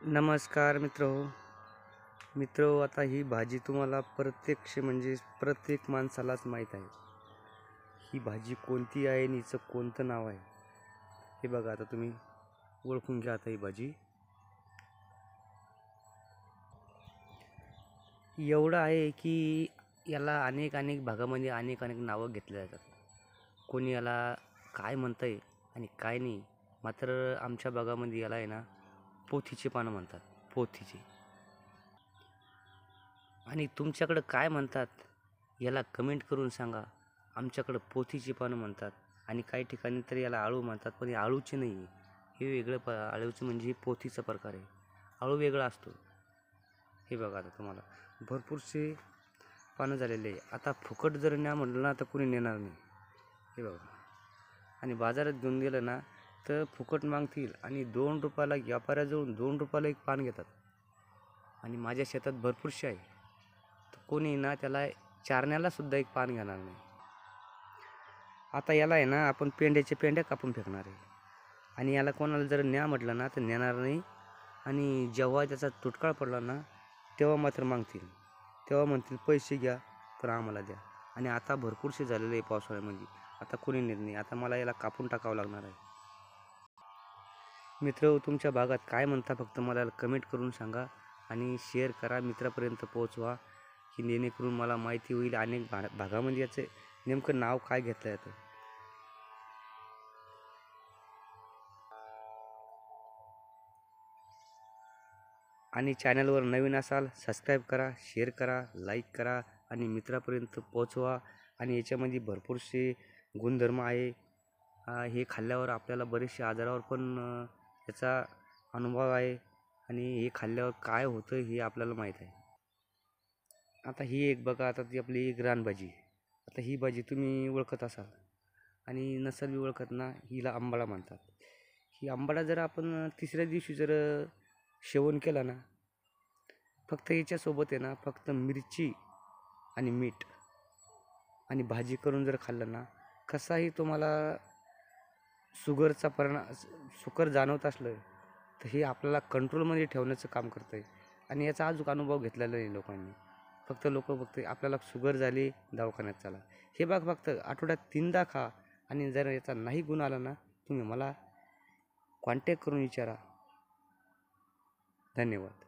नमस्कार मित्र आता ही भाजी तुम्हाला प्रत्यक्ष म्हणजे प्रत्येक माणसालाच माहीत आहे. ही भाजी कोणती आहे आणि हिचं कोणतं नाव आहे हे बघा. आता तुम्ही ओळखून घ्या. आता ही भाजी एवढं आहे की याला अनेक अनेक भागामध्ये अनेक अनेक नावं घेतली जातात. कोणी याला काय म्हणतंय आणि काय नाही. मात्र आमच्या भागामध्ये याला आहे ना पोथीची पानं म्हणतात. पोथीची. आणि तुमच्याकडं काय म्हणतात याला कमेंट करून सांगा. आमच्याकडं पोथीची पानं म्हणतात आणि काही ठिकाणी तर याला आळू म्हणतात, पण हे आळूचे नाही आहे. हे वेगळं आळूचं म्हणजे पोथीचा प्रकार आहे. आळू वेगळा असतो. हे बघा आता तुम्हाला भरपूरसे पानं झालेले आहे. आता फुकट जर न्या म्हटलं ना तर कोणी नेणार नाही. हे बघा. आणि बाजारात घेऊन गेलं ना तर फुकट मागतील आणि 2 रुपयाला व्यापाऱ्याजवळून 2 रुपयाला एक पान घेतात. आणि माझ्या शेतात भरपूरसे आहे. तर कोणी ना त्याला चारण्याला सुद्धा एक पान घेणार नाही. आता याला आहे ना आपण पेंड्याच्या पेंड्या कापून फेकणार आहे. आणि याला कोणाला जर न्या म्हटलं ना तर नेणार नाही. आणि जेव्हा त्याचा तुटकाळ पडला ना तेव्हा मात्र मागतील. तेव्हा म्हणतील पैसे घ्या तर आम्हाला द्या. आणि आता भरपूरसे झालेले आहे पावसाळ्यामध्ये. आता कोणी नेत नाही. आता मला याला कापून टाकावं लागणार आहे. मित्र तुमच्या भागात काय म्हणता फक्त मला कमेंट करून सांगा आणि शेअर करा, मित्रापर्यंत पोहोचवा की जेणेकरून मला माहिती होईल अनेक भागामध्ये याचं नेमकं नाव काय घेतलं जातं. आणि चॅनलवर नवीन असाल सबस्क्राईब करा, शेअर करा, लाईक करा आणि मित्रापर्यंत पोहोचवा. आणि याच्यामध्ये भरपूरसे गुणधर्म आहे. हे खाल्ल्यावर आपल्याला बरेचसे आजारावर पण याचा अनुभव आहे. आणि हे खाल्ल्यावर काय होतं हे आपल्याला माहीत आहे. आता ही एक बघा. आता ती आपली एक रानभाजी. आता ही भाजी तुम्ही ओळखत असाल आणि नसाल बी ओळखत ना, हिला आंबाडा म्हणतात. ही आंबाडा जर आपण तिसऱ्या दिवशी जर सेवन केला ना, फक्त याच्यासोबत आहे ना फक्त मिरची आणि मीठ आणि भाजी करून जर खाल्लं ना, कसाही तुम्हाला शुगर जाणवत असलं तर हे आपल्याला कंट्रोलमध्ये ठेवण्याचं काम करतं आहे. आणि याचा अजून अनुभव घेतलेला नाही लोकांनी. लोक फक्त आपल्याला शुगर झाली दवाखान्यात चला. हे बघ फक्त आठवड्यात 3दा खा. आणि जर याचा नाही गुण आला ना तुम्ही मला कॉन्टॅक्ट करून विचारा. धन्यवाद.